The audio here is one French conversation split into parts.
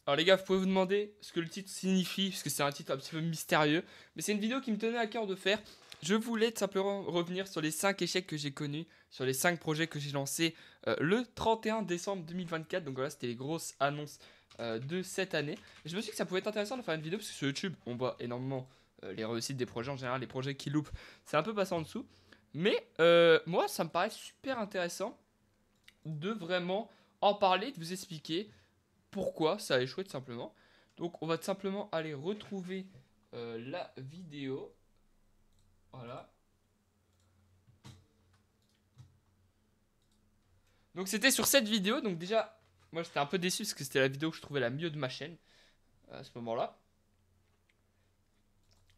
Alors les gars, vous pouvez vous demander ce que le titre signifie, parce que c'est un titre un petit peu mystérieux. Mais c'est une vidéo qui me tenait à cœur de faire. Je voulais tout simplement revenir sur les 5 échecs que j'ai connus, sur les 5 projets que j'ai lancés le 31 décembre 2024. Donc voilà, c'était les grosses annonces de cette année. Et je me suis dit que ça pouvait être intéressant de faire une vidéo, parce que sur YouTube, on voit énormément les réussites des projets en général, les projets qui loupent. C'est un peu passé en dessous. Mais moi, ça me paraît super intéressant de vraiment en parler, de vous expliquer pourquoi ça a échoué tout simplement. Donc on va tout simplement aller retrouver la vidéo. Voilà. Donc c'était sur cette vidéo. Donc déjà, moi j'étais un peu déçu parce que c'était la vidéo que je trouvais la mieux de ma chaîne à ce moment-là.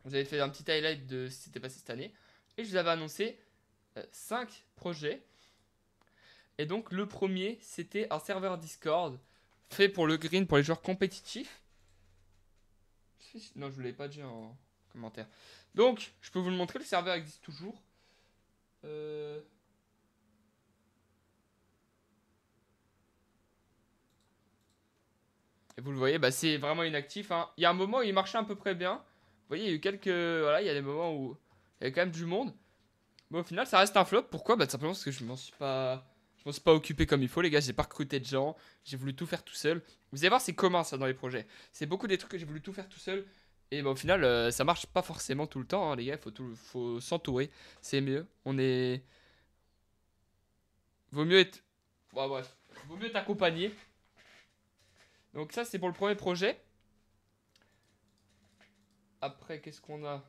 Vous avez fait un petit highlight de ce qui s'était passé cette année. Et je vous avais annoncé 5 projets. Et donc le premier, c'était un serveur Discord fait pour le green, pour les joueurs compétitifs. Non, je ne l'avais pas dit en commentaire. Donc, je peux vous le montrer, le serveur existe toujours. Euh... Et vous le voyez, bah, c'est vraiment inactif, hein. Il y a un moment où il marchait à peu près bien. Vous voyez, il y a eu quelques... Voilà, il y a des moments où il y avait quand même du monde. Mais au final, ça reste un flop. Pourquoi? Bah, tout simplement parce que je m'en suis pas... Je m'en suis pas occupé comme il faut, les gars. J'ai pas recruté de gens. J'ai voulu tout faire tout seul. Vous allez voir, c'est commun ça dans les projets. C'est beaucoup des trucs que j'ai voulu tout faire tout seul. Et bah, au final, ça marche pas forcément tout le temps, hein, les gars. Faut s'entourer. C'est mieux. On est. Vaut mieux être. Ouais, bref. Vaut mieux être accompagné. Donc, ça, c'est pour le premier projet. Après, qu'est-ce qu'on a?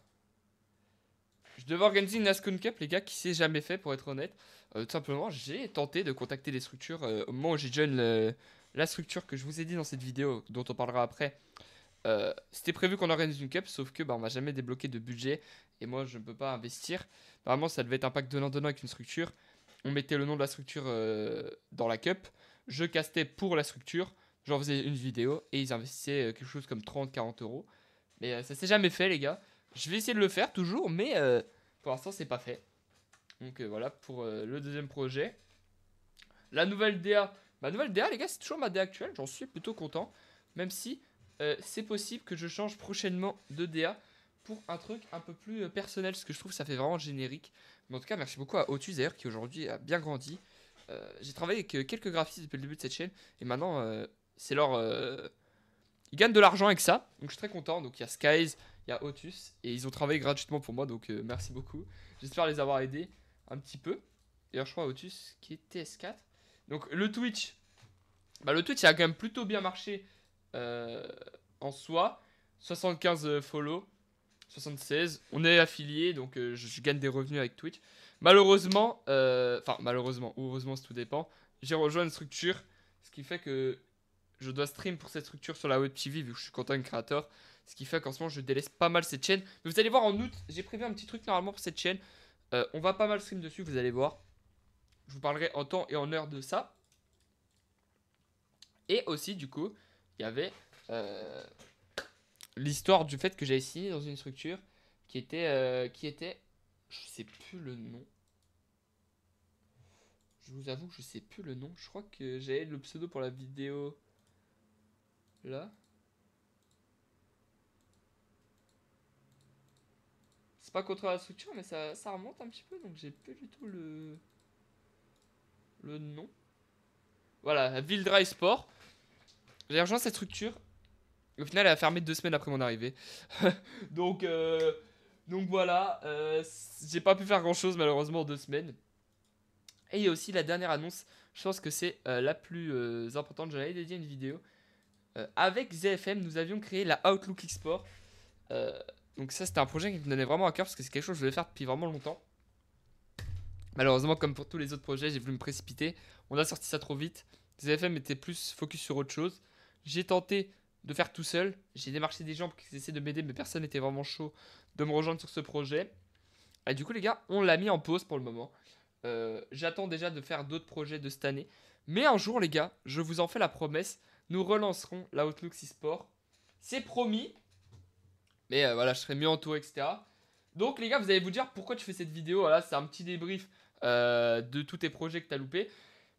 Je devais organiser une Ascon Cup, les gars, qui s'est jamais fait, pour être honnête. Tout simplement, j'ai tenté de contacter des structures. Au moment où j'ai join la structure que je vous ai dit dans cette vidéo, dont on parlera après, c'était prévu qu'on organise une cup, sauf que bah, on m'a jamais débloqué de budget. Et moi, je ne peux pas investir. Normalement, ça devait être un pack donnant-donnant avec une structure. On mettait le nom de la structure dans la cup. Je castais pour la structure. J'en faisais une vidéo et ils investissaient quelque chose comme 30-40 euros. Mais ça s'est jamais fait, les gars. Je vais essayer de le faire toujours, mais pour l'instant, c'est pas fait. Donc voilà pour le deuxième projet. La nouvelle DA. Ma nouvelle DA, les gars, c'est toujours ma DA actuelle. J'en suis plutôt content. Même si c'est possible que je change prochainement de DA pour un truc un peu plus personnel. Parce que je trouve que ça fait vraiment générique. Mais en tout cas, merci beaucoup à Otus d'ailleurs qui aujourd'hui a bien grandi. J'ai travaillé avec quelques graphistes depuis le début de cette chaîne. Et maintenant, c'est leur. Ils gagnent de l'argent avec ça. Donc je suis très content. Donc il y a Skies, il y a Otus. Et ils ont travaillé gratuitement pour moi. Donc merci beaucoup. J'espère les avoir aidés un petit peu. D'ailleurs, je crois Otus qui est TS4. Donc le Twitch. Bah, le Twitch, il a quand même plutôt bien marché euh, en soi. 75 follow, 76. On est affilié, donc je gagne des revenus avec Twitch. Malheureusement, malheureusement, ou heureusement, tout dépend. J'ai rejoint une structure, ce qui fait que je dois stream pour cette structure sur la web TV vu que je suis content créateur. Ce qui fait qu'en ce moment, je délaisse pas mal cette chaîne. Mais vous allez voir en août, j'ai prévu un petit truc normalement pour cette chaîne. On va pas mal stream dessus, vous allez voir. Je vous parlerai en temps et en heure de ça. Et aussi, du coup, il y avait euh, l'histoire du fait que j'avais signé dans une structure qui était, je sais plus le nom. Je vous avoue que je sais plus le nom. Je crois que j'avais le pseudo pour la vidéo là. C'est pas contre la structure, mais ça remonte un petit peu, donc j'ai plus du tout le nom. Voilà, Vildry Sport. J'ai rejoint cette structure. Au final, elle a fermé 2 semaines après mon arrivée. donc, euh, donc voilà, j'ai pas pu faire grand chose malheureusement en 2 semaines. Et il y a aussi la dernière annonce, je pense que c'est la plus importante. J'en avais dédié une vidéo. Avec ZFM, nous avions créé la Outlook Export. Euh, donc, ça, c'était un projet qui me donnait vraiment à cœur parce que c'est quelque chose que je voulais faire depuis vraiment longtemps. Malheureusement, comme pour tous les autres projets, j'ai voulu me précipiter. On a sorti ça trop vite. ZFM était plus focus sur autre chose. J'ai tenté de faire tout seul. J'ai démarché des gens qui essaient de m'aider, mais personne n'était vraiment chaud de me rejoindre sur ce projet. Et du coup, les gars, on l'a mis en pause pour le moment. J'attends déjà de faire d'autres projets de cette année. Mais un jour, les gars, je vous en fais la promesse, nous relancerons la Outlook Sport. C'est promis. Mais voilà, je serai mieux entouré, etc. Donc, les gars, vous allez vous dire pourquoi tu fais cette vidéo. Voilà, c'est un petit débrief de tous tes projets que tu as loupés.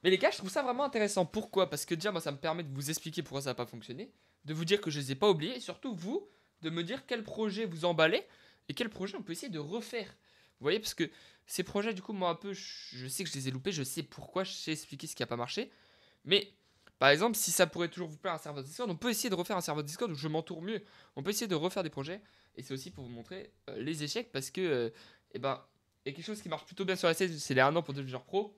Mais les gars, je trouve ça vraiment intéressant. Pourquoi? Parce que déjà, moi, ça me permet de vous expliquer pourquoi ça n'a pas fonctionné, de vous dire que je les ai pas oubliés, et surtout vous, de me dire quel projet vous emballez et quel projet on peut essayer de refaire. Vous voyez, parce que ces projets, du coup, moi, un peu, je sais que je les ai loupés, je sais pourquoi, je sais expliquer ce qui a pas marché. Mais, par exemple, si ça pourrait toujours vous plaire un serveur Discord, on peut essayer de refaire un serveur Discord où je m'entoure mieux. On peut essayer de refaire des projets, et c'est aussi pour vous montrer les échecs, parce que, eh ben, il y a quelque chose qui marche plutôt bien sur la scène, c'est les 1 an pour devenir pro.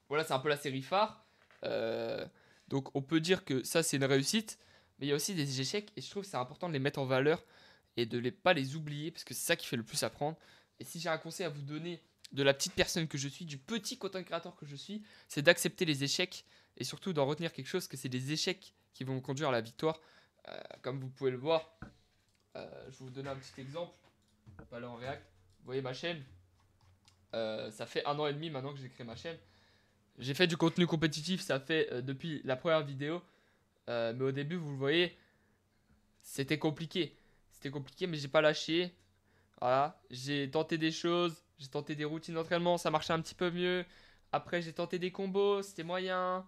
Voilà, c'est un peu la série phare. Euh, donc on peut dire que ça c'est une réussite, mais il y a aussi des échecs et je trouve que c'est important de les mettre en valeur et de pas les oublier parce que c'est ça qui fait le plus apprendre. Et si j'ai un conseil à vous donner de la petite personne que je suis, du petit content créateur que je suis, c'est d'accepter les échecs et surtout d'en retenir quelque chose, que c'est des échecs qui vont vous conduire à la victoire. Comme vous pouvez le voir, je vais vous donner un petit exemple. Pas là en React. Vous voyez ma chaîne. Ça fait 1 an et demi maintenant que j'ai créé ma chaîne. J'ai fait du contenu compétitif, ça fait depuis la première vidéo. Mais au début, vous le voyez, c'était compliqué. C'était compliqué, mais j'ai pas lâché. Voilà, j'ai tenté des choses, j'ai tenté des routines d'entraînement, ça marchait un petit peu mieux. Après, j'ai tenté des combos, c'était moyen.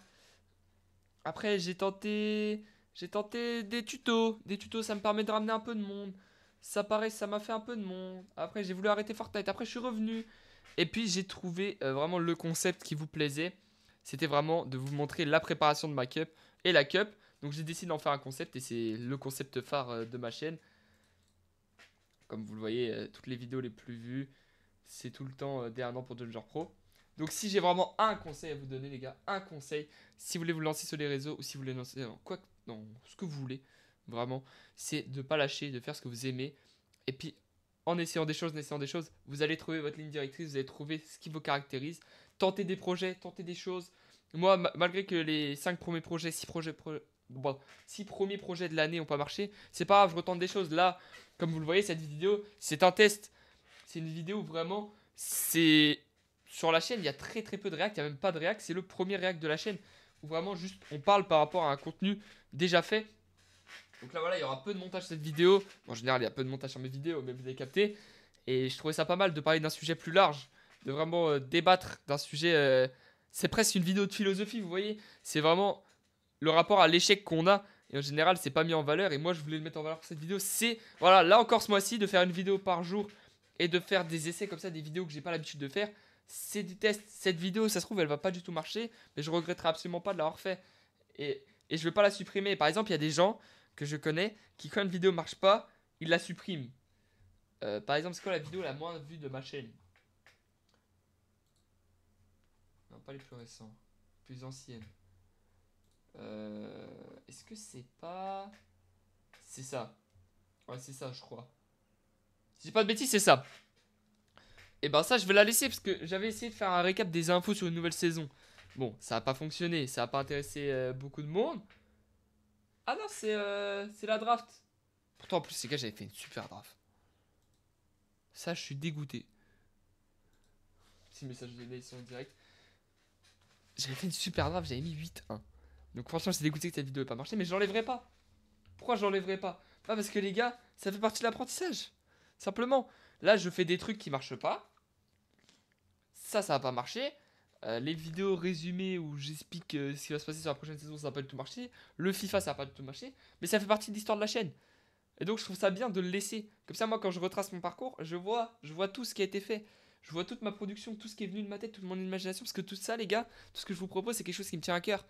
Après, j'ai tenté des tutos. Des tutos, ça me permet de ramener un peu de monde. Ça paraît, ça m'a fait un peu de monde. Après, j'ai voulu arrêter Fortnite. Après, je suis revenu. Et puis, j'ai trouvé vraiment le concept qui vous plaisait. C'était vraiment de vous montrer la préparation de ma cup et la cup. Donc, j'ai décidé d'en faire un concept et c'est le concept phare de ma chaîne. Comme vous le voyez, toutes les vidéos les plus vues, c'est tout le temps dès 1 an pour devenir pro. Donc si j'ai vraiment un conseil à vous donner les gars, un conseil, si vous voulez vous lancer sur les réseaux ou si vous voulez lancer dans quoi, dans ce que vous voulez, vraiment, c'est de ne pas lâcher, de faire ce que vous aimez. Et puis en essayant des choses, vous allez trouver votre ligne directrice, vous allez trouver ce qui vous caractérise. Tentez des projets, tentez des choses. Moi, malgré que les 5 premiers projets, 6 projets, bon, 6 premiers projets de l'année n'ont pas marché, c'est pas grave, je retente des choses. Là, comme vous le voyez, cette vidéo, c'est un test. C'est une vidéo où vraiment, c'est sur la chaîne, il y a très très peu de réact, il n'y a même pas de réact, c'est le premier réact de la chaîne où vraiment juste on parle par rapport à un contenu déjà fait. Donc là voilà, il y aura peu de montage sur cette vidéo. En général, il y a peu de montage sur mes vidéos, mais vous avez capté. Et je trouvais ça pas mal de parler d'un sujet plus large, de vraiment débattre d'un sujet. C'est presque une vidéo de philosophie, vous voyez. C'est vraiment le rapport à l'échec qu'on a. Et en général, c'est pas mis en valeur. Et moi, je voulais le mettre en valeur pour cette vidéo. C'est, voilà, là encore ce mois-ci, de faire une vidéo par jour et de faire des essais comme ça, des vidéos que j'ai pas l'habitude de faire. C'est des tests. Cette vidéo, ça se trouve, elle va pas du tout marcher. Mais je regretterai absolument pas de l'avoir fait. Et je vais pas la supprimer. Par exemple, il y a des gens que je connais qui, quand une vidéo marche pas, ils la suppriment. Par exemple, c'est quoi la vidéo la moins vue de ma chaîne? Non, pas les plus récents. Plus anciennes. Est-ce que c'est pas. C'est ça. Ouais, c'est ça, je crois. Si j'ai pas de bêtises, c'est ça. Et ben ça, je vais la laisser parce que j'avais essayé de faire un récap des infos sur une nouvelle saison. Bon, ça a pas fonctionné, ça a pas intéressé beaucoup de monde. Ah non, c'est la draft. Pourtant, en plus, ces gars, j'avais fait une super draft. Ça, je suis dégoûté. Petit message de mail en direct. J'avais fait une super draft, j'avais mis 8-1. Donc franchement, j'étais dégoûté que cette vidéo ait pas marché, mais je l'enlèverai pas. Pourquoi je l'enlèverai pas? Pas parce que les gars, ça fait partie de l'apprentissage. Simplement. Là, je fais des trucs qui marchent pas. Ça va pas marcher. Les vidéos résumées où j'explique ce qui va se passer sur la prochaine saison, ça va pas du tout marcher. Le FIFA, ça va pas du tout marcher. Mais ça fait partie de l'histoire de la chaîne. Et donc, je trouve ça bien de le laisser. Comme ça, moi, quand je retrace mon parcours, je vois tout ce qui a été fait. Je vois toute ma production, tout ce qui est venu de ma tête, toute mon imagination. Parce que tout ça, les gars, tout ce que je vous propose, c'est quelque chose qui me tient à cœur.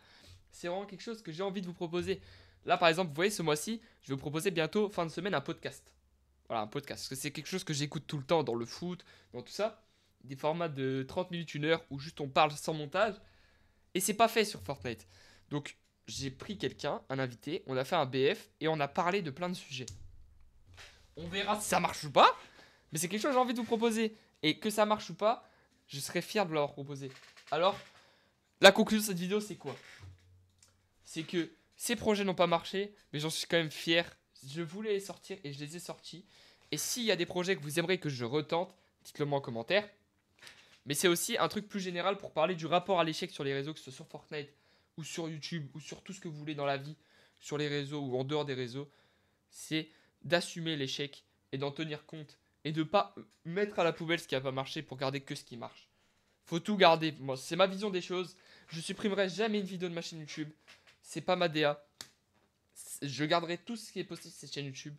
C'est vraiment quelque chose que j'ai envie de vous proposer. Là, par exemple, vous voyez, ce mois-ci, je vais vous proposer bientôt, fin de semaine, un podcast. Voilà, un podcast. Parce que c'est quelque chose que j'écoute tout le temps dans le foot, dans tout ça. Des formats de 30 minutes, 1 heure, où juste on parle sans montage. Et c'est pas fait sur Fortnite. Donc, j'ai pris quelqu'un, un invité, on a fait un BF et on a parlé de plein de sujets. On verra si ça marche ou pas. Mais c'est quelque chose que j'ai envie de vous proposer. Et que ça marche ou pas, je serais fier de l'avoir proposé. Alors, la conclusion de cette vidéo, c'est quoi? C'est que ces projets n'ont pas marché, mais j'en suis quand même fier. Je voulais les sortir et je les ai sortis. Et s'il y a des projets que vous aimeriez que je retente, dites-le moi en commentaire. Mais c'est aussi un truc plus général pour parler du rapport à l'échec sur les réseaux, que ce soit sur Fortnite ou sur YouTube ou sur tout ce que vous voulez dans la vie, sur les réseaux ou en dehors des réseaux. C'est d'assumer l'échec et d'en tenir compte et de pas mettre à la poubelle ce qui n'a pas marché pour garder que ce qui marche. Faut tout garder. Moi, c'est ma vision des choses. Je supprimerai jamais une vidéo de ma chaîne YouTube. C'est pas ma DA. Je garderai tout ce qui est possible sur cette chaîne YouTube.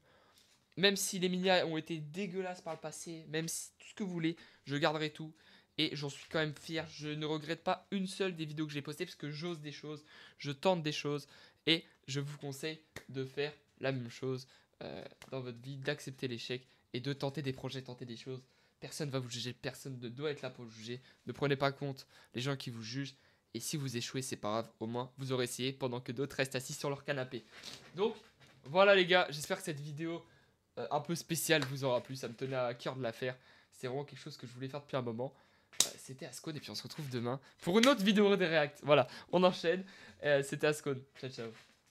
Même si les médias ont été dégueulasses par le passé, même si tout ce que vous voulez, je garderai tout. Et j'en suis quand même fier. Je ne regrette pas une seule des vidéos que j'ai postées parce que j'ose des choses, je tente des choses. Et je vous conseille de faire la même chose dans votre vie, d'accepter l'échec et de tenter des projets, tenter des choses. Personne ne va vous juger, personne ne doit être là pour vous juger. Ne prenez pas compte les gens qui vous jugent. Et si vous échouez, c'est pas grave, au moins vous aurez essayé pendant que d'autres restent assis sur leur canapé. Donc voilà les gars, j'espère que cette vidéo un peu spéciale vous aura plu. Ça me tenait à cœur de la faire. C'est vraiment quelque chose que je voulais faire depuis un moment. C'était Ascon et puis on se retrouve demain pour une autre vidéo de React. Voilà, on enchaîne. C'était Ascon. Ciao ciao.